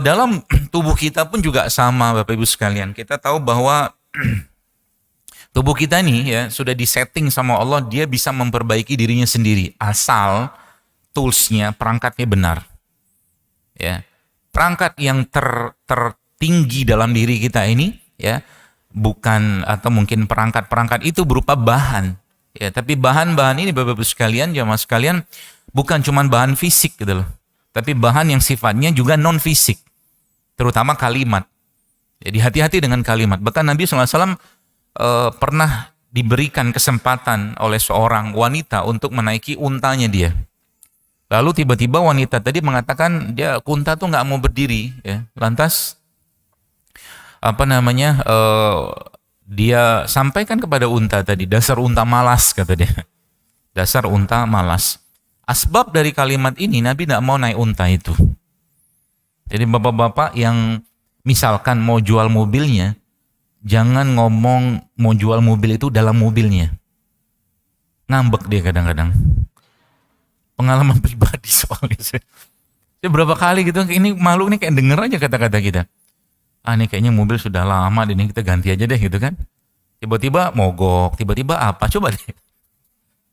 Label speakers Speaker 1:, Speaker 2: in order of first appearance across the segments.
Speaker 1: Dalam tubuh kita pun juga sama Bapak Ibu sekalian. Kita tahu bahwa tubuh kita nih ya sudah disetting sama Allah, dia bisa memperbaiki dirinya sendiri asal toolsnya, perangkatnya benar. Ya, perangkat yang tertinggi dalam diri kita ini ya bukan, atau mungkin perangkat-perangkat itu berupa bahan. Ya, tapi bahan-bahan ini Bapak Ibu sekalian, jamaah sekalian, bukan cuma bahan fisik gitu loh. Tapi bahan yang sifatnya juga non fisik. Terutama kalimat. Jadi hati-hati dengan kalimat. Bahkan Nabi SAW pernah diberikan kesempatan oleh seorang wanita untuk menaiki untanya dia. Lalu tiba-tiba wanita tadi mengatakan dia unta tuh nggak mau berdiri, ya. Lantas dia sampaikan kepada unta tadi, dasar unta malas kata dia, dasar unta malas. Asbab dari kalimat ini Nabi tidak mau naik unta itu. Jadi bapak-bapak yang misalkan mau jual mobilnya, jangan ngomong mau jual mobil itu dalam mobilnya. Ngambek dia kadang-kadang. Pengalaman pribadi soalnya. Saya berapa kali gitu, ini malu nih kayak denger aja kata-kata kita. Ini kayaknya mobil sudah lama, ini kita ganti aja deh gitu kan. Tiba-tiba mogok, tiba-tiba apa, coba deh.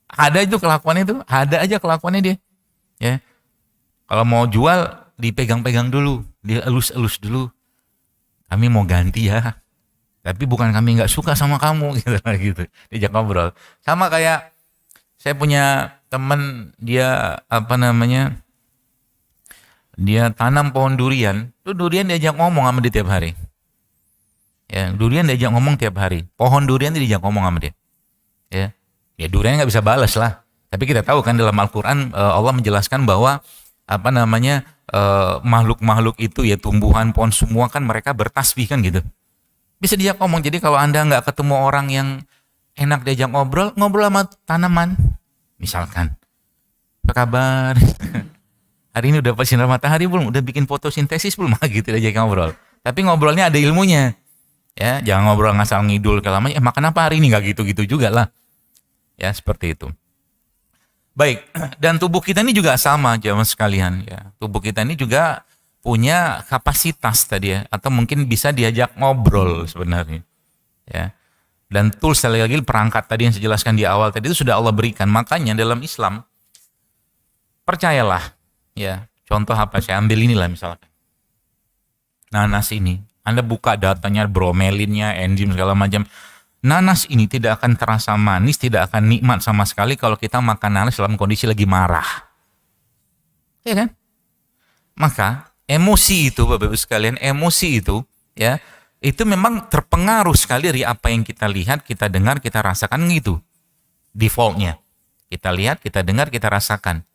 Speaker 1: Ada itu kelakuannya itu, ada aja kelakuannya dia. Ya. Kalau mau jual, dipegang-pegang dulu, dielus-elus dulu. Kami mau ganti ya. Tapi bukan kami nggak suka sama kamu gitu. Diajak ngobrol. Sama kayak saya punya teman, dia dia tanam pohon durian. Itu durian diajak ngomong sama dia tiap hari. Ya, durian diajak ngomong tiap hari. Pohon durian diajak ngomong sama dia. Ya durian nggak bisa balas lah. Tapi kita tahu kan dalam Al-Quran Allah menjelaskan bahwa makhluk-makhluk itu ya, tumbuhan, pohon, semua kan mereka bertasbih kan gitu. Bisa diajak ngomong. Jadi kalau Anda nggak ketemu orang yang enak diajak ngobrol sama tanaman. Misalkan, apa kabar? Hari ini udah sinar matahari belum? Udah bikin fotosintesis belum? Gitu diajak ngobrol. Tapi ngobrolnya ada ilmunya. Ya, jangan ngobrol ngasal ngidul kelamanya. Makan apa hari ini? Nggak gitu-gitu juga lah. Ya, seperti itu. Baik, dan tubuh kita ini juga sama, jamaah sekalian. Ya, tubuh kita ini juga punya kapasitas tadi ya, atau mungkin bisa diajak ngobrol sebenarnya. Ya. Dan tools sekali lagi, perangkat tadi yang saya jelaskan di awal tadi itu sudah Allah berikan. Makanya dalam Islam, percayalah, ya. Contoh apa? Saya ambil inilah misalkan. Nanas ini, Anda buka datanya, bromelinnya, enzim segala macam. Nanas ini tidak akan terasa manis, tidak akan nikmat sama sekali kalau kita makan nanas dalam kondisi lagi marah. Ya kan? Maka emosi itu, Bapak Ibu sekalian, emosi itu ya, itu memang terpengaruh sekali dari apa yang kita lihat, kita dengar, kita rasakan gitu. Defaultnya. Kita lihat, kita dengar, kita rasakan.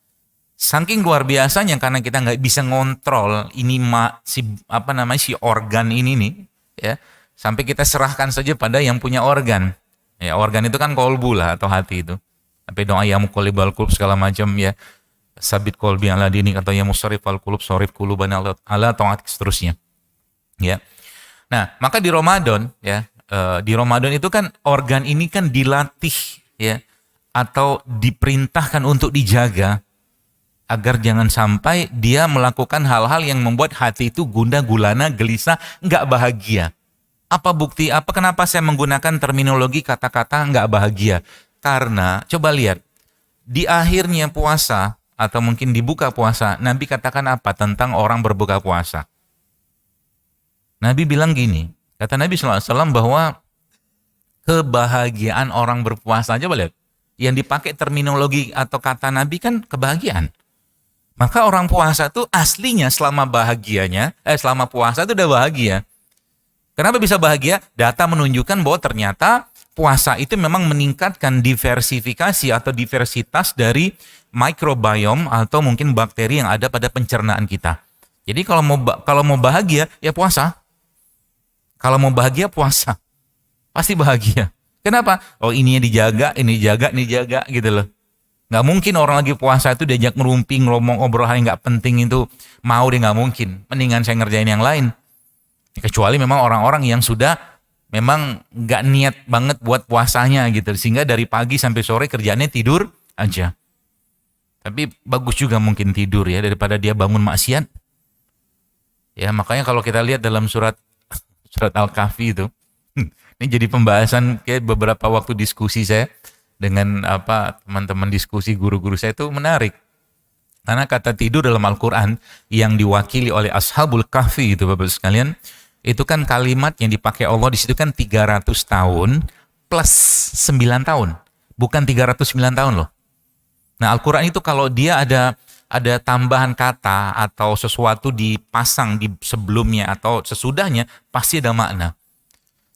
Speaker 1: Saking luar biasanya karena kita nggak bisa ngontrol ini si organ ini nih, ya. Sampai kita serahkan saja pada yang punya organ. Ya, organ itu kan kolbu lah atau hati itu. Sampai doa ya muqallibal qulub segala macam ya. Sabit qalbi ala dinik atau ya musarrifal qulub sarif qulubana ala ta'atik seterusnya. Ya. Nah, maka di Ramadan ya, di Ramadan itu kan organ ini kan dilatih ya, atau diperintahkan untuk dijaga agar jangan sampai dia melakukan hal-hal yang membuat hati itu gundah gulana, gelisah, enggak bahagia. Apa bukti? Kenapa saya menggunakan terminologi kata-kata enggak bahagia? Karena coba lihat di akhirnya puasa atau mungkin dibuka puasa, Nabi katakan apa tentang orang berbuka puasa? Nabi bilang gini, kata Nabi SAW bahwa kebahagiaan orang berpuasa, aja lihat, yang dipakai terminologi atau kata Nabi kan kebahagiaan. Maka orang puasa tuh aslinya selama puasa itu udah bahagia. Kenapa bisa bahagia? Data menunjukkan bahwa ternyata puasa itu memang meningkatkan diversifikasi atau diversitas dari microbiome atau mungkin bakteri yang ada pada pencernaan kita. Jadi kalau mau bahagia ya puasa. Kalau mau bahagia puasa. Pasti bahagia. Kenapa? Oh ini dijaga gitu loh. Nggak mungkin orang lagi puasa itu diajak ngerumping, ngomong obrolan yang nggak penting itu mau dia nggak mungkin. Mendingan saya ngerjain yang lain. Kecuali memang orang-orang yang sudah memang nggak niat banget buat puasanya gitu, sehingga dari pagi sampai sore kerjaannya tidur aja. Tapi bagus juga mungkin tidur ya daripada dia bangun maksiat. Ya, makanya kalau kita lihat dalam surat Al-Kahfi itu, ini jadi pembahasan kayak beberapa waktu diskusi saya dengan teman-teman diskusi guru-guru saya itu menarik. Karena kata tidur dalam Al-Quran yang diwakili oleh Ashabul Kahfi itu Bapak sekalian, itu kan kalimat yang dipakai Allah di situ kan 300 tahun plus 9 tahun. Bukan 309 tahun loh. Nah Al-Quran itu kalau dia ada tambahan kata atau sesuatu dipasang di sebelumnya atau sesudahnya, pasti ada makna.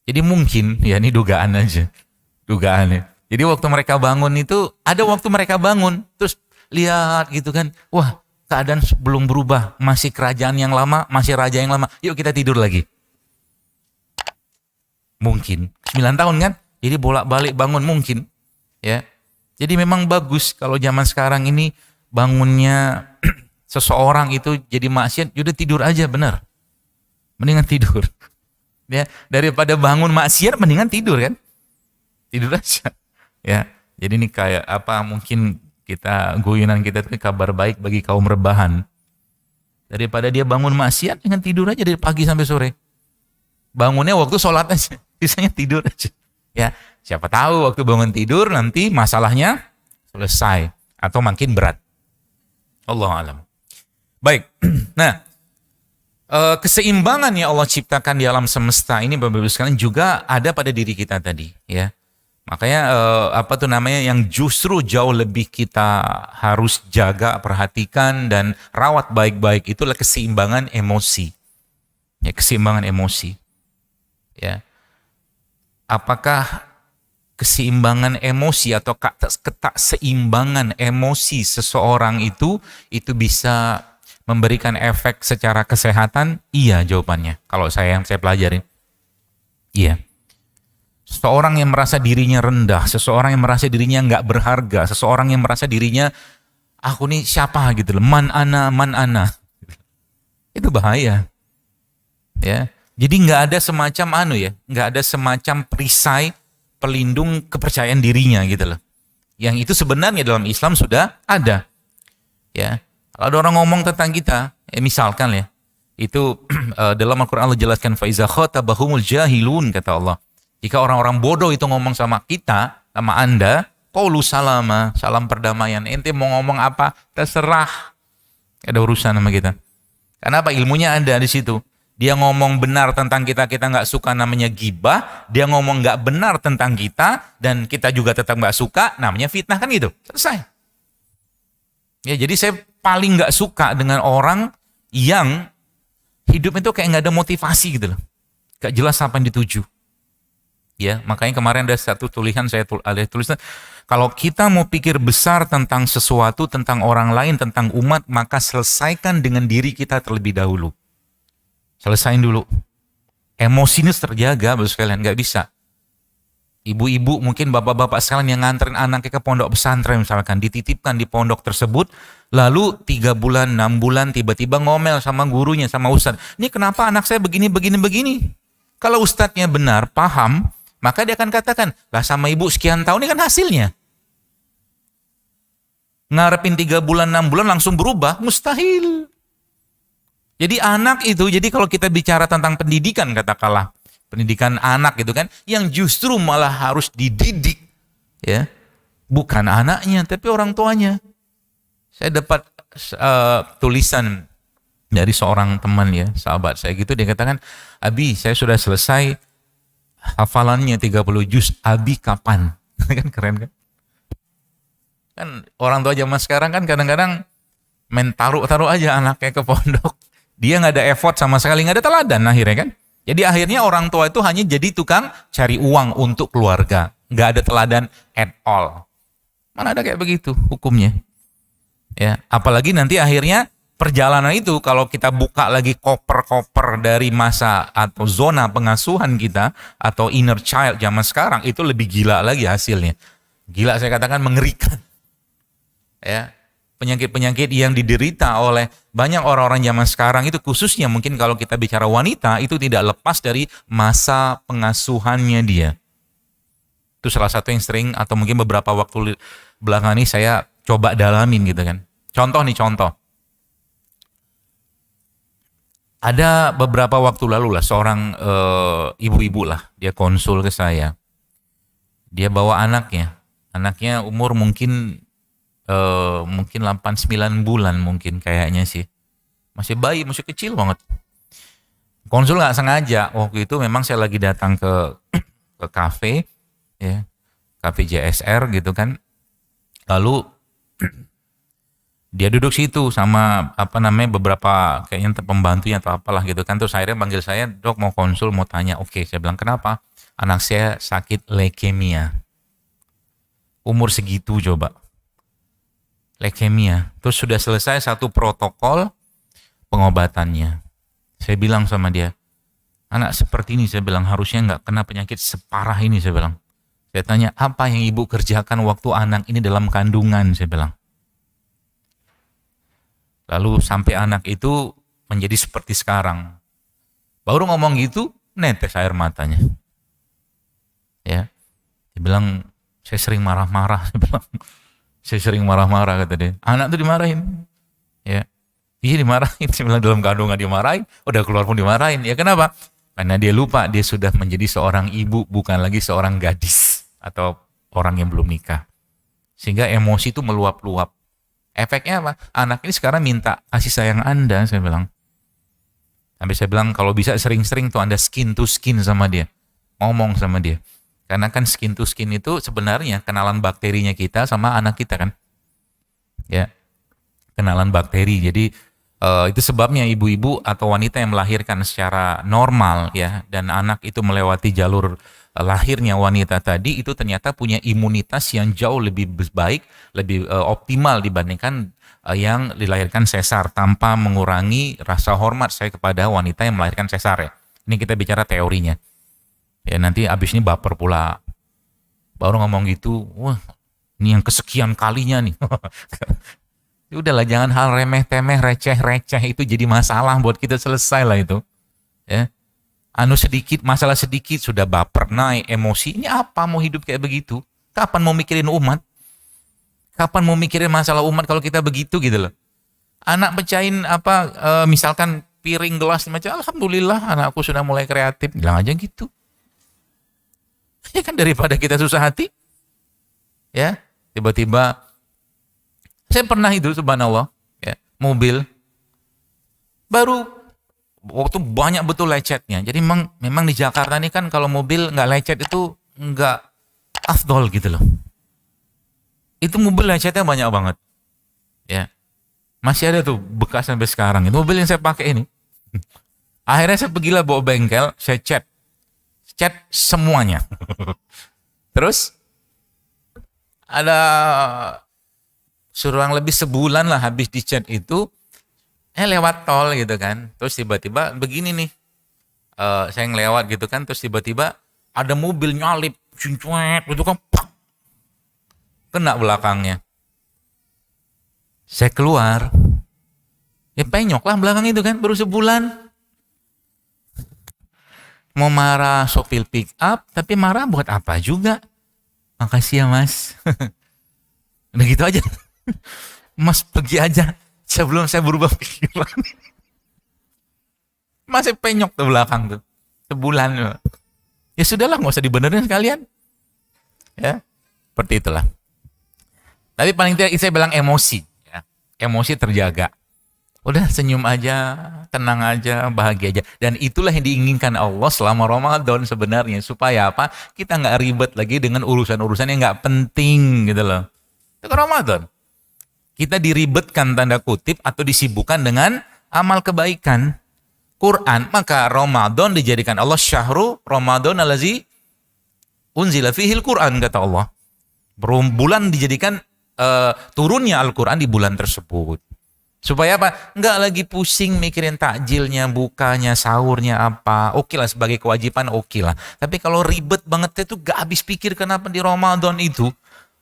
Speaker 1: Jadi mungkin, ya ini dugaan aja. Dugaannya. Jadi waktu mereka bangun itu, ada waktu mereka bangun, terus lihat gitu kan, wah keadaan belum berubah, masih kerajaan yang lama, masih raja yang lama, yuk kita tidur lagi. Mungkin 9 tahun kan, jadi bolak-balik bangun mungkin, ya. Jadi memang bagus kalau zaman sekarang ini bangunnya seseorang itu jadi maksiat, udah tidur aja benar, mendingan tidur, ya daripada bangun maksiat mendingan tidur kan, tidur aja, ya. Jadi ini kayak mungkin guyonan kita itu kabar baik bagi kaum rebahan. Daripada dia bangun maksiat, dengan tidur aja dari pagi sampai sore. Bangunnya waktu sholat aja, sisanya tidur aja. Ya, siapa tahu waktu bangun tidur nanti masalahnya selesai atau makin berat. Allahu a'lam. Baik. Nah, keseimbangan yang Allah ciptakan di alam semesta ini Bapak Ibu sekalian juga ada pada diri kita tadi, ya. Makanya yang justru jauh lebih kita harus jaga, perhatikan dan rawat baik-baik itulah keseimbangan emosi. Ya, keseimbangan emosi. Ya. Apakah keseimbangan emosi atau ketakseimbangan emosi seseorang itu bisa memberikan efek secara kesehatan? Iya jawabannya. Kalau yang saya pelajari. Iya. Seseorang yang merasa dirinya rendah, seseorang yang merasa dirinya nggak berharga, seseorang yang merasa dirinya aku nih siapa gitu loh, man ana, itu bahaya, ya. Jadi nggak ada semacam perisai pelindung kepercayaan dirinya gitu loh. Yang itu sebenarnya dalam Islam sudah ada, ya. Kalau ada orang ngomong tentang kita, misalkan ya, itu dalam Al-Quran Allah jelaskan faiza khotabahumul jahilun kata Allah. Jika orang-orang bodoh itu ngomong sama kita, sama Anda, qaulu salama, salam perdamaian. Ente mau ngomong apa, terserah. Ada urusan sama kita. Kenapa? Ilmunya ada di situ. Dia ngomong benar tentang kita, kita nggak suka, namanya gibah. Dia ngomong nggak benar tentang kita, dan kita juga tetap nggak suka, namanya fitnah, kan gitu. Selesai. Ya, jadi saya paling nggak suka dengan orang yang hidup itu kayak nggak ada motivasi gitu loh. Gak jelas apa yang dituju. Ya, makanya kemarin ada satu tulisan saya tuliskan, kalau kita mau pikir besar tentang sesuatu, tentang orang lain, tentang umat, maka selesaikan dengan diri kita terlebih dahulu. Selesain dulu. Emosinya terjaga, Bapak sekalian, nggak bisa. Ibu-ibu, mungkin bapak-bapak sekalian yang nganterin anaknya ke pondok pesantren misalkan, dititipkan di pondok tersebut, lalu 3 bulan, 6 bulan, tiba-tiba ngomel sama gurunya, sama ustadz. Ini kenapa anak saya begini. Kalau ustadznya benar, paham, maka dia akan katakan, lah sama ibu sekian tahun ini kan hasilnya. Ngarepin 3 bulan, 6 bulan langsung berubah, mustahil. Jadi anak itu, jadi kalau kita bicara tentang pendidikan katakanlah, pendidikan anak gitu kan, yang justru malah harus dididik, ya, bukan anaknya, tapi orang tuanya. Saya dapat tulisan dari seorang teman ya, sahabat saya gitu, dia katakan, Abi, saya sudah selesai hafalannya 30 juz, Abi kapan? Kan keren kan? Kan orang tua zaman sekarang kan kadang-kadang main taruh aja anaknya ke pondok. Dia nggak ada effort sama sekali, nggak ada teladan akhirnya kan. Jadi akhirnya orang tua itu hanya jadi tukang cari uang untuk keluarga. Nggak ada teladan at all. Mana ada kayak begitu hukumnya. Ya, apalagi nanti akhirnya perjalanan itu kalau kita buka lagi koper-koper dari masa atau zona pengasuhan kita atau inner child zaman sekarang, itu lebih gila lagi hasilnya. Gila, saya katakan mengerikan. Ya, penyakit-penyakit yang diderita oleh banyak orang-orang zaman sekarang itu, khususnya mungkin kalau kita bicara wanita, itu tidak lepas dari masa pengasuhannya dia. Itu salah satu yang sering atau mungkin beberapa waktu belakangan ini saya coba dalamin gitu kan. Contoh. Ada beberapa waktu lalu lah seorang ibu-ibu lah, dia konsul ke saya. Dia bawa anaknya. Anaknya umur mungkin 8-9 bulan mungkin kayaknya sih. Masih bayi, masih kecil banget. Konsul nggak sengaja. Waktu itu memang saya lagi datang ke kafe, ya, kafe JSR gitu kan. Lalu dia duduk situ sama beberapa kayaknya pembantunya atau apalah gitu kan. Terus akhirnya panggil saya, "Dok, mau konsul, mau tanya." Oke, saya bilang, "Kenapa?" "Anak saya sakit leukemia." Umur segitu coba. Leukemia. Terus sudah selesai satu protokol pengobatannya. Saya bilang sama dia, "Anak seperti ini," saya bilang, "harusnya nggak kena penyakit separah ini," saya bilang. Saya tanya, "Apa yang ibu kerjakan waktu anak ini dalam kandungan?" saya bilang. Lalu sampai anak itu menjadi seperti sekarang. Baru ngomong gitu, netes air matanya. Ya, dia bilang, "Saya sering marah-marah," saya bilang. "Saya sering marah-marah," kata dia. Anak tuh dimarahin. Ya, iya dimarahin. Saya bilang dalam kandungan dimarahin, udah keluar pun dimarahin. Ya kenapa? Karena dia lupa dia sudah menjadi seorang ibu, bukan lagi seorang gadis atau orang yang belum nikah. Sehingga emosi itu meluap-luap. Efeknya apa? Anak ini sekarang minta kasih sayang Anda, saya bilang. Sampai saya bilang kalau bisa sering-sering tuh Anda skin to skin sama dia. Ngomong sama dia. Karena kan skin to skin itu sebenarnya kenalan bakterinya kita sama anak kita kan. Ya, kenalan bakteri. Jadi itu sebabnya ibu-ibu atau wanita yang melahirkan secara normal ya, dan anak itu melewati jalur lahirnya wanita tadi, itu ternyata punya imunitas yang jauh lebih baik, lebih optimal dibandingkan yang dilahirkan sesar, tanpa mengurangi rasa hormat saya kepada wanita yang melahirkan sesar ya. Ini kita bicara teorinya. Ya nanti abis ini baper pula. Baru ngomong gitu, wah ini yang kesekian kalinya nih. Udahlah, jangan hal remeh-temeh, receh-receh itu jadi masalah buat kita, selesai lah itu. Ya. Masalah sedikit sudah baper, naik emosi. Ini apa mau hidup kayak begitu? Kapan mau mikirin umat? Kapan mau mikirin masalah umat kalau kita begitu gitu loh. Anak pecahin misalkan piring gelas macam, alhamdulillah anakku sudah mulai kreatif. Bilang aja gitu. Ya kan, daripada kita susah hati. Ya, tiba-tiba saya pernah itu subhanallah, ya, mobil baru waktu banyak betul lecetnya. Jadi memang di Jakarta ini kan kalau mobil nggak lecet itu nggak afdol gitu loh. Itu mobil lecetnya banyak banget. Ya. Masih ada tuh bekas sampai sekarang. Itu mobil yang saya pakai ini. Akhirnya saya pergilah bawa bengkel, saya cat semuanya. Terus ada kurang lebih sebulan lah habis dicat itu, lewat tol gitu kan, terus tiba-tiba begini nih, saya ngelewat gitu kan, terus tiba-tiba ada mobil nyalip, cincuet gitu kan, pak, kena belakangnya. Saya keluar, ya penyok lah belakang itu kan, baru sebulan. Mau marah sopir pick up, tapi marah buat apa juga? Makasih ya mas. Udah gitu aja. Mas pergi aja sebelum saya berubah pikiran. Masih penyok tuh belakang tuh sebulan. Ya sudahlah, nggak usah dibenerin sekalian. Ya seperti itulah. Tapi paling tidak saya bilang emosi ya. Emosi terjaga. Udah senyum aja, tenang aja, bahagia aja. Dan itulah yang diinginkan Allah selama Ramadan sebenarnya, supaya apa? Kita nggak ribet lagi dengan urusan-urusan yang nggak penting gitu loh. Itu Ramadan. Kita diribetkan tanda kutip atau disibukkan dengan amal kebaikan. Quran, maka Ramadan dijadikan Allah syahru Ramadan allazi unzila fihil Quran, kata Allah. Bulan dijadikan turunnya Al-Quran di bulan tersebut. Supaya apa? Enggak lagi pusing mikirin takjilnya, bukanya, sahurnya apa. Oke lah sebagai kewajiban, oke lah. Tapi kalau ribet banget itu gak habis pikir, kenapa di Ramadan itu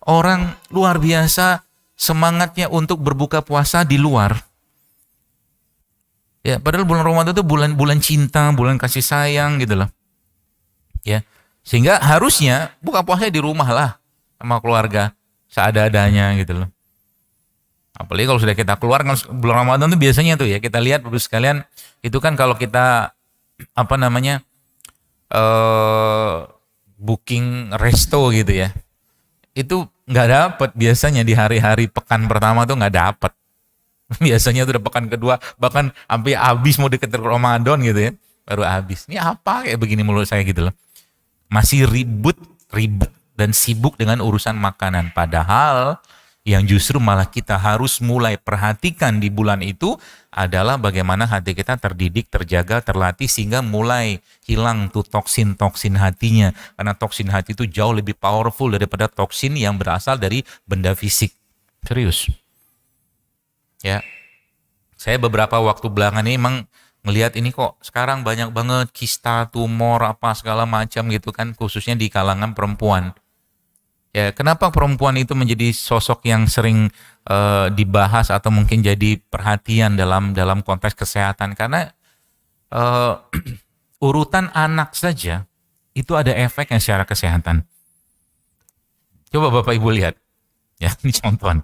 Speaker 1: orang luar biasa semangatnya untuk berbuka puasa di luar. Ya, padahal bulan Ramadan itu bulan cinta, bulan kasih sayang gitu loh. Ya. Sehingga harusnya buka puasa di rumah lah sama keluarga, seada-adanya gitu loh. Apalagi kalau sudah kita keluar kan bulan Ramadan tuh biasanya tuh ya kita lihat Bapak sekalian itu kan kalau kita apa namanya booking resto gitu ya. Itu nggak dapet biasanya di hari-hari pekan pertama tuh nggak dapet. Biasanya tuh udah pekan kedua bahkan sampai habis mau deket Ramadan gitu ya. Baru habis. Ini apa kayak begini menurut saya gitu loh. Masih ribut dan sibuk dengan urusan makanan. Padahal yang justru malah kita harus mulai perhatikan di bulan itu adalah bagaimana hati kita terdidik, terjaga, terlatih sehingga mulai hilang tuh toksin-toksin hatinya. Karena toksin hati itu jauh lebih powerful daripada toksin yang berasal dari benda fisik. Serius. Ya. Saya beberapa waktu belakangan ini emang ngelihat ini kok sekarang banyak banget kista, tumor, apa segala macam gitu kan, khususnya di kalangan perempuan. Ya, kenapa perempuan itu menjadi sosok yang sering dibahas atau mungkin jadi perhatian dalam konteks kesehatan? Karena urutan anak saja itu ada efeknya secara kesehatan. Coba Bapak Ibu lihat, ya ini contohan.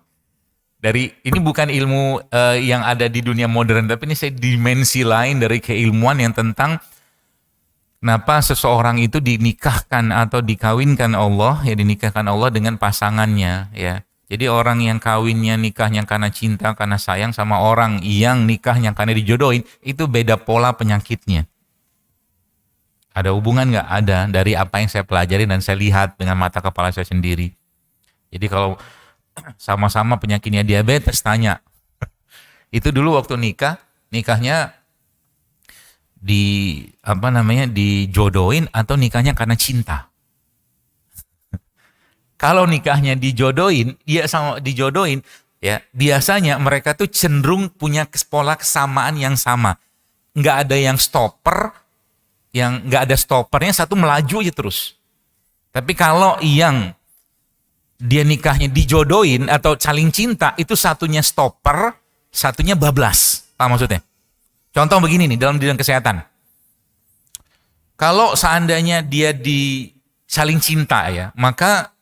Speaker 1: Ini bukan ilmu yang ada di dunia modern, tapi ini saya dimensi lain dari keilmuan yang tentang kenapa seseorang itu dinikahkan atau dikawinkan Allah, ya dinikahkan Allah dengan pasangannya, ya. Jadi orang yang kawinnya nikahnya karena cinta, karena sayang sama orang yang nikahnya karena dijodohin, itu beda pola penyakitnya. Ada hubungan nggak? Ada, dari apa yang saya pelajari dan saya lihat dengan mata kepala saya sendiri. Jadi kalau sama-sama penyakitnya diabetes, tanya. Itu dulu waktu nikahnya dijodohin atau nikahnya karena cinta. Kalau nikahnya dijodohin, ya biasanya mereka tuh cenderung punya pola kesamaan yang sama. Nggak ada yang nggak ada stoppernya, satu melaju aja terus. Tapi kalau yang dia nikahnya dijodohin atau saling cinta, itu satunya stopper, satunya bablas. Apa maksudnya? Contoh begini nih, dalam bidang kesehatan. Kalau seandainya dia saling cinta ya, maka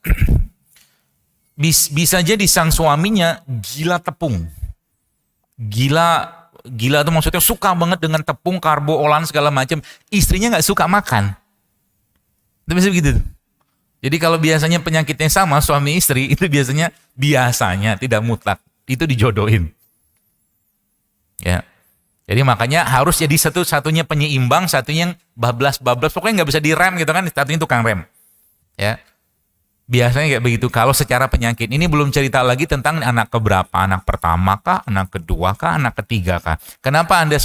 Speaker 1: bisa jadi sang suaminya gila tepung. Gila itu maksudnya suka banget dengan tepung, karbo, olahan segala macam. Istrinya nggak suka makan. Itu bisa begitu. Jadi kalau biasanya penyakitnya sama suami istri, itu biasanya tidak mutlak. Itu dijodohin. Ya. Jadi makanya harus jadi satunya penyeimbang, satunya yang bablas. Pokoknya nggak bisa direm gitu kan, satunya tukang rem. Ya. Biasanya kayak begitu. Kalau secara penyakit, ini belum cerita lagi tentang anak keberapa, anak pertama kah, anak kedua kah, anak ketiga kah. Kenapa Anda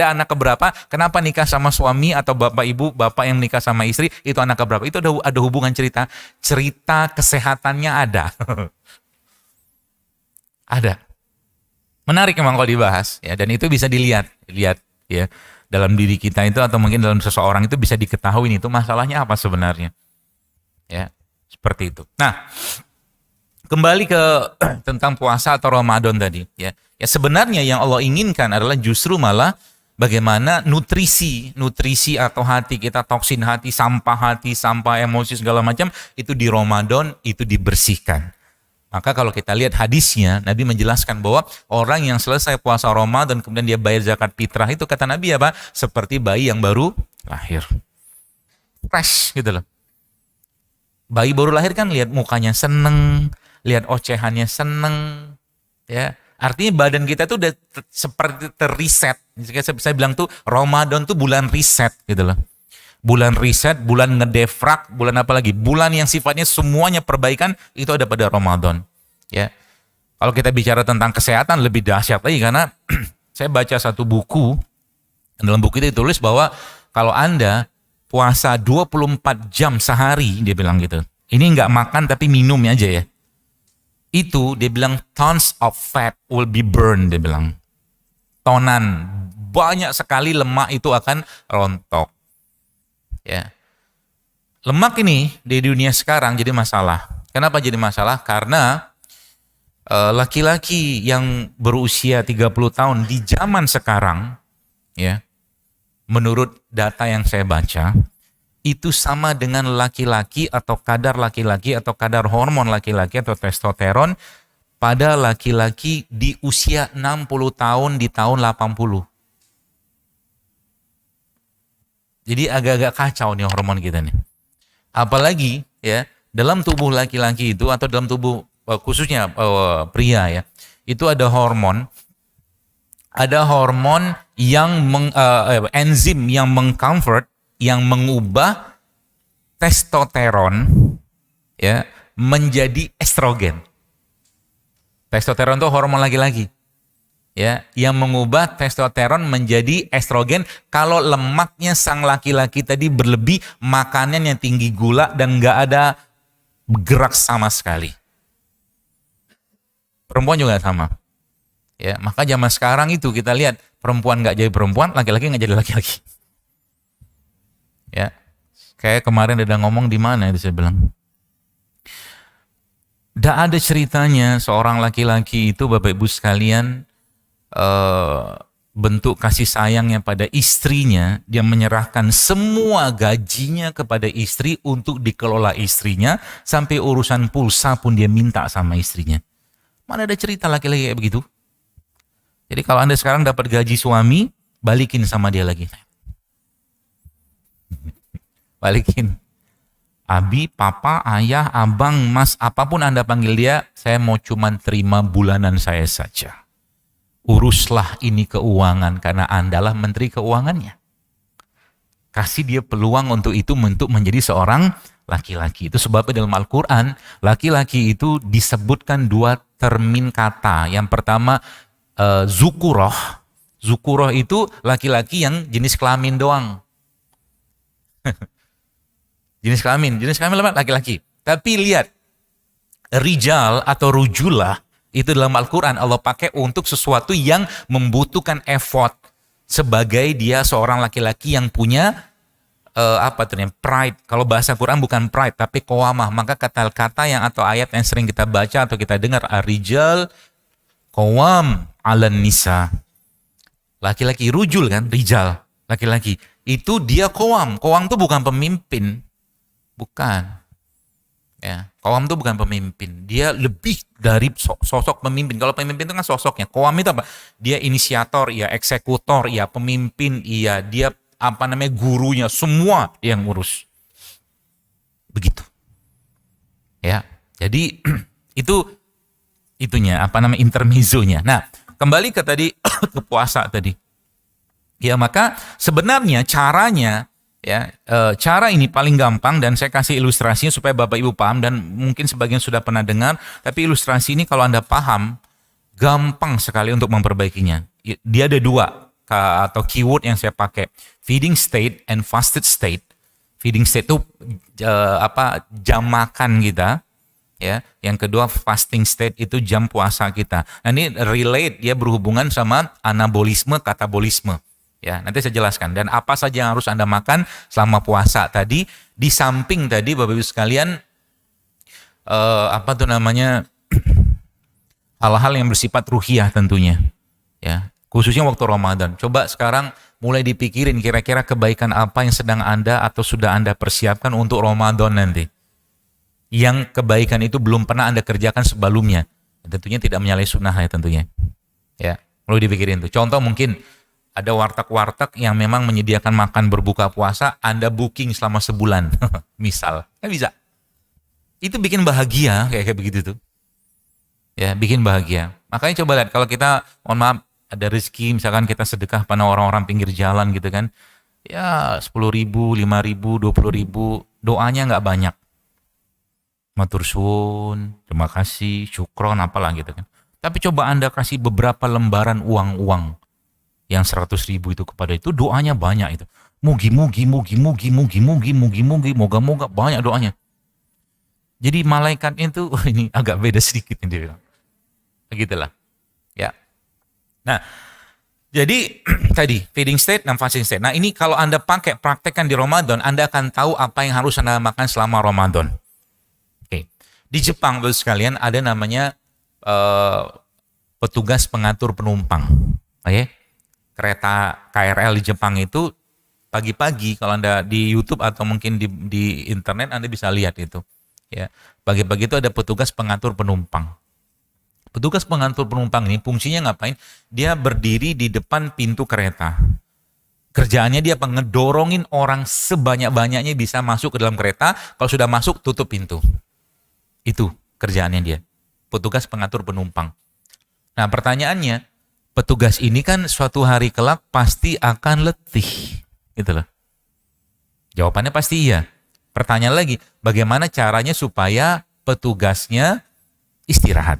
Speaker 1: anak keberapa, kenapa nikah sama suami atau bapak ibu, bapak yang nikah sama istri, itu anak keberapa. Itu ada hubungan cerita kesehatannya ada. Ada. Menarik memang kalau dibahas ya, dan itu bisa dilihat ya dalam diri kita itu atau mungkin dalam seseorang itu bisa diketahui itu masalahnya apa sebenarnya. Ya, seperti itu. Nah, kembali ke tentang puasa atau Ramadan tadi ya. Ya sebenarnya yang Allah inginkan adalah justru malah bagaimana nutrisi atau hati kita, toksin hati, sampah emosi segala macam itu di Ramadan itu dibersihkan. Maka kalau kita lihat hadisnya, Nabi menjelaskan bahwa orang yang selesai puasa Ramadan kemudian dia bayar zakat fitrah itu kata Nabi apa? Seperti bayi yang baru lahir. Fresh gitu loh. Bayi baru lahir kan lihat mukanya seneng, lihat ocehannya seneng, ya. Artinya badan kita tuh udah seperti terreset. Saya bilang tuh Ramadan tuh bulan reset gitu loh. Bulan riset, bulan ngedefrak, bulan apa lagi? Bulan yang sifatnya semuanya perbaikan itu ada pada Ramadan. Ya, kalau kita bicara tentang kesehatan lebih dahsyat lagi karena saya baca satu buku, dalam buku itu ditulis bahwa kalau Anda puasa 24 jam sehari, dia bilang gitu. Ini nggak makan tapi minum aja ya. Itu dia bilang tons of fat will be burned, dia bilang. Tonan, banyak sekali lemak itu akan rontok. Ya. Lemak ini di dunia sekarang jadi masalah. Kenapa jadi masalah? Karena laki-laki yang berusia 30 tahun di zaman sekarang ya, menurut data yang saya baca, itu sama dengan laki-laki atau kadar hormon laki-laki atau testosteron pada laki-laki di usia 60 tahun di tahun 80. Jadi agak-agak kacau nih hormon kita nih. Apalagi ya, dalam tubuh laki-laki itu atau dalam tubuh khususnya pria ya, itu ada hormon yang enzim yang mengconvert, yang mengubah testosteron ya menjadi estrogen. Testosteron itu hormon laki-laki ya, yang mengubah testosteron menjadi estrogen kalau lemaknya sang laki-laki tadi berlebih, makanan yang tinggi gula dan nggak ada gerak sama sekali. Perempuan juga sama. Ya, maka zaman sekarang itu kita lihat perempuan nggak jadi perempuan, laki-laki nggak jadi laki-laki. Ya, kayak kemarin ada ngomong di mana itu saya bilang. Nggak ada ceritanya seorang laki-laki itu Bapak Ibu sekalian bentuk kasih sayangnya pada istrinya, dia menyerahkan semua gajinya kepada istri untuk dikelola istrinya, sampai urusan pulsa pun dia minta sama istrinya. Mana ada cerita laki-laki kayak begitu? Jadi kalau Anda sekarang dapat gaji suami, balikin sama dia lagi. Balikin. Abi, papa, ayah, abang, mas, apapun Anda panggil dia, saya mau cuman terima bulanan saya saja. Uruslah ini keuangan karena Andalah menteri keuangannya. Kasih dia peluang untuk itu, untuk menjadi seorang laki-laki. Itu sebabnya dalam Al-Quran, laki-laki itu disebutkan dua termin kata. Yang pertama, zukuroh. Zukuroh itu laki-laki yang jenis kelamin doang. jenis kelamin laki-laki. Tapi lihat, rijal atau rujulah itu dalam Al-Quran Allah pakai untuk sesuatu yang membutuhkan effort, sebagai dia seorang laki-laki yang punya pride. Kalau bahasa Quran bukan pride tapi qawamah. Maka kata-kata yang atau ayat yang sering kita baca atau kita dengar, ar-rijal qawam 'alan nisa. Laki-laki, rujul kan, rijal, laki-laki. Itu dia qawam. Qawam itu bukan pemimpin. Bukan. Ya, qawam itu bukan pemimpin. Dia lebih dari sosok pemimpin. Kalau pemimpin itu kan sosoknya. Qawam itu apa? Dia inisiator, ya eksekutor, ya pemimpin, iya dia gurunya, semua yang ngurus. Begitu. Ya. Jadi itunya intermezzonya. Nah, kembali ke tadi ke puasa tadi. Ya, maka sebenarnya caranya cara ini paling gampang, dan saya kasih ilustrasinya supaya Bapak Ibu paham, dan mungkin sebagian sudah pernah dengar, tapi ilustrasi ini kalau Anda paham, gampang sekali untuk memperbaikinya. Dia ada dua atau keyword yang saya pakai, feeding state and fasted state. Feeding state itu jam makan kita, ya. Yang kedua fasting state itu jam puasa kita. Nah, ini relate, dia berhubungan sama anabolisme, katabolisme. Ya, nanti saya jelaskan. Dan apa saja yang harus Anda makan selama puasa tadi, di samping tadi Bapak Ibu sekalian hal-hal yang bersifat ruhiyah tentunya. Ya, khususnya waktu Ramadan. Coba sekarang mulai dipikirin kira-kira kebaikan apa yang sedang Anda atau sudah Anda persiapkan untuk Ramadan nanti. Yang kebaikan itu belum pernah Anda kerjakan sebelumnya. Tentunya tidak menyalahi sunnah ya tentunya. Ya, perlu dipikirin tuh. Contoh mungkin ada warteg-warteg yang memang menyediakan makan berbuka puasa, Anda booking selama sebulan. Misal, kan bisa. Itu bikin bahagia kayak begitu tuh. Ya, bikin bahagia. Makanya coba lihat, kalau kita, mohon maaf, ada rezeki, misalkan kita sedekah pada orang-orang pinggir jalan gitu kan. Ya, 10.000, 5.000, 20.000, doanya nggak banyak. Matur suwun, terima kasih, syukron, apalah gitu kan. Tapi coba Anda kasih beberapa lembaran uang-uang yang 100.000 itu kepada itu, doanya banyak itu. Mugi, moga-moga banyak doanya. Jadi malaikat itu, ini agak beda sedikit ini dia bilang. Begitulah. Ya. Nah, jadi tadi feeding state dan fasting state. Nah, ini kalau Anda praktekkan di Ramadan, Anda akan tahu apa yang harus Anda makan selama Ramadan. Oke. Di Jepang, Bapak sekalian, ada namanya petugas pengatur penumpang. Oke. Kereta KRL di Jepang itu pagi-pagi, kalau Anda di YouTube atau mungkin di internet Anda bisa lihat itu. Ya, pagi-pagi itu ada petugas pengatur penumpang. Petugas pengatur penumpang ini fungsinya ngapain? Dia berdiri di depan pintu kereta. Kerjaannya dia ngedorongin orang sebanyak-banyaknya bisa masuk ke dalam kereta. Kalau sudah masuk, tutup pintu. Itu kerjaannya dia. Petugas pengatur penumpang. Nah, pertanyaannya, petugas ini kan suatu hari kelak pasti akan letih. Gitu loh. Jawabannya pasti iya. Pertanyaan lagi, bagaimana caranya supaya petugasnya istirahat?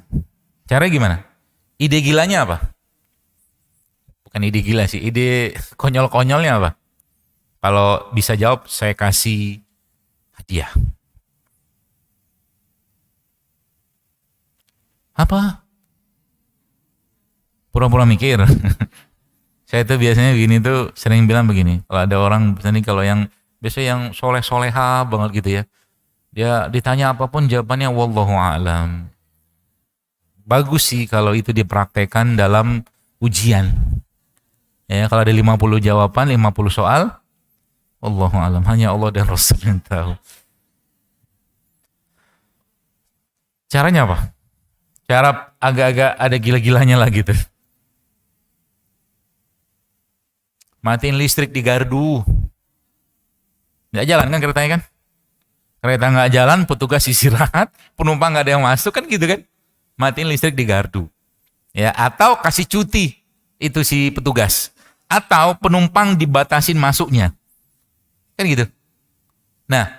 Speaker 1: Caranya gimana? Ide gilanya apa? Bukan ide gila sih, ide konyol-konyolnya apa? Kalau bisa jawab, saya kasih hadiah. Apa? Pura-pura mikir. Saya tuh biasanya begini tuh sering bilang begini. Kalau ada orang misalnya kalau yang biasanya yang soleh-soleha banget gitu ya. Dia ditanya apapun jawabannya wallahu a'lam. Bagus sih kalau itu dipraktekkan dalam ujian. Ya, kalau ada 50 jawaban, 50 soal, wallahu a'lam. Hanya Allah dan Rasul yang tahu. Caranya apa? Cara agak-agak ada gila-gilanya lah gitu. Matiin listrik di gardu. Nggak jalan kan keretanya kan? Kereta nggak jalan, petugas istirahat, penumpang nggak ada yang masuk kan gitu kan? Matiin listrik di gardu. Ya, atau kasih cuti itu si petugas. Atau penumpang dibatasin masuknya. Kan gitu. Nah,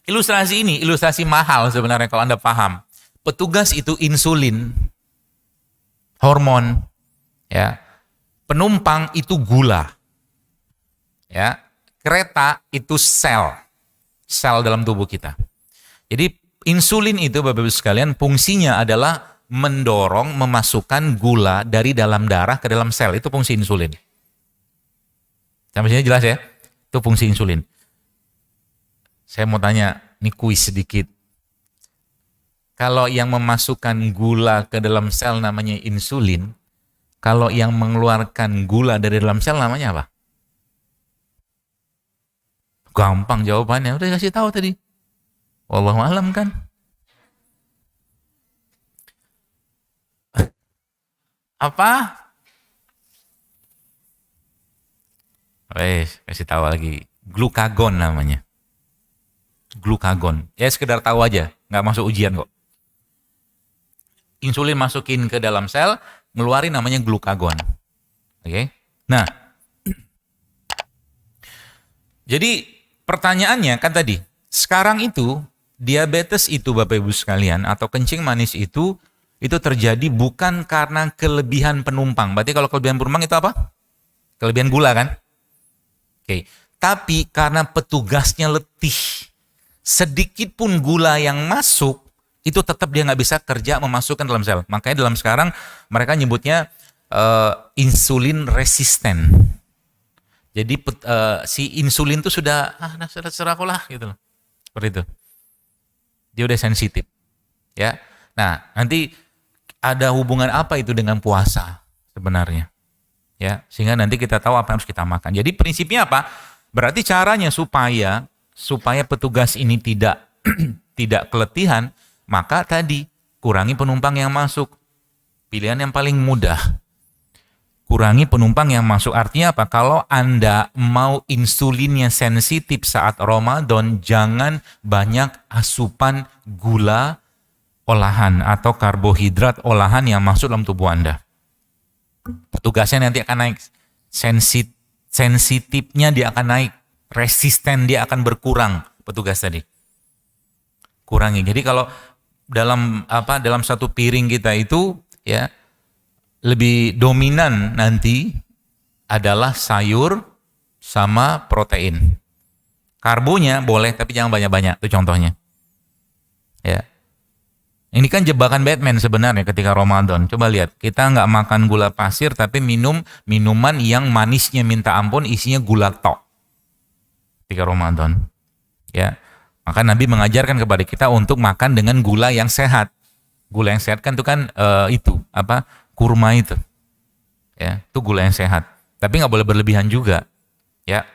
Speaker 1: ilustrasi ini, ilustrasi mahal sebenarnya kalau Anda paham. Petugas itu insulin, hormon, ya. Penumpang itu gula. Ya, kereta itu sel dalam tubuh kita. Jadi insulin itu Bapak Ibu sekalian fungsinya adalah mendorong memasukkan gula dari dalam darah ke dalam sel. Itu fungsi insulin. Sampai sini jelas ya? Itu fungsi insulin. Saya mau tanya, ini kuis sedikit. Kalau yang memasukkan gula ke dalam sel namanya insulin, kalau yang mengeluarkan gula dari dalam sel namanya apa? Gampang jawabannya, udah kasih tahu tadi. Wallahu a'lam kan? Apa? Kasih tahu lagi. Glukagon namanya. Glukagon. Ya sekedar tahu aja, nggak masuk ujian kok. Insulin masukin ke dalam sel, ngeluarin namanya glukagon. Oke? Nah, jadi pertanyaannya kan tadi, sekarang itu diabetes itu Bapak Ibu sekalian atau kencing manis itu terjadi bukan karena kelebihan penumpang. Berarti kalau kelebihan penumpang itu apa? Kelebihan gula kan? Oke. Tapi karena petugasnya letih, sedikit pun gula yang masuk itu tetap dia nggak bisa kerja memasukkan dalam sel. Makanya dalam sekarang mereka nyebutnya insulin resisten. Jadi si insulin itu sudah serah lah gitu loh. Seperti itu. Dia udah sensitif. Ya. Nah, nanti ada hubungan apa itu dengan puasa sebenarnya? Ya, sehingga nanti kita tahu apa yang harus kita makan. Jadi prinsipnya apa? Berarti caranya supaya petugas ini tidak tidak keletihan, maka tadi kurangi penumpang yang masuk. Pilihan yang paling mudah. Kurangi penumpang yang masuk. Artinya apa? Kalau Anda mau insulinnya sensitif saat Ramadan, jangan banyak asupan gula olahan atau karbohidrat olahan yang masuk dalam tubuh Anda. Petugasnya nanti akan naik. Sensitifnya dia akan naik. Resisten dia akan berkurang petugas tadi. Kurangi. Jadi kalau dalam satu piring kita itu ya lebih dominan nanti adalah sayur sama protein. Karbonya boleh tapi jangan banyak-banyak, itu contohnya. Ya. Ini kan jebakan Batman sebenarnya ketika Ramadan. Coba lihat, kita nggak makan gula pasir tapi minum minuman yang manisnya minta ampun isinya gula tok. Ketika Ramadan. Ya. Maka Nabi mengajarkan kepada kita untuk makan dengan gula yang sehat. Gula yang sehat kan itu kan kurma itu. Ya, itu gula yang sehat. Tapi nggak boleh berlebihan juga. Ya.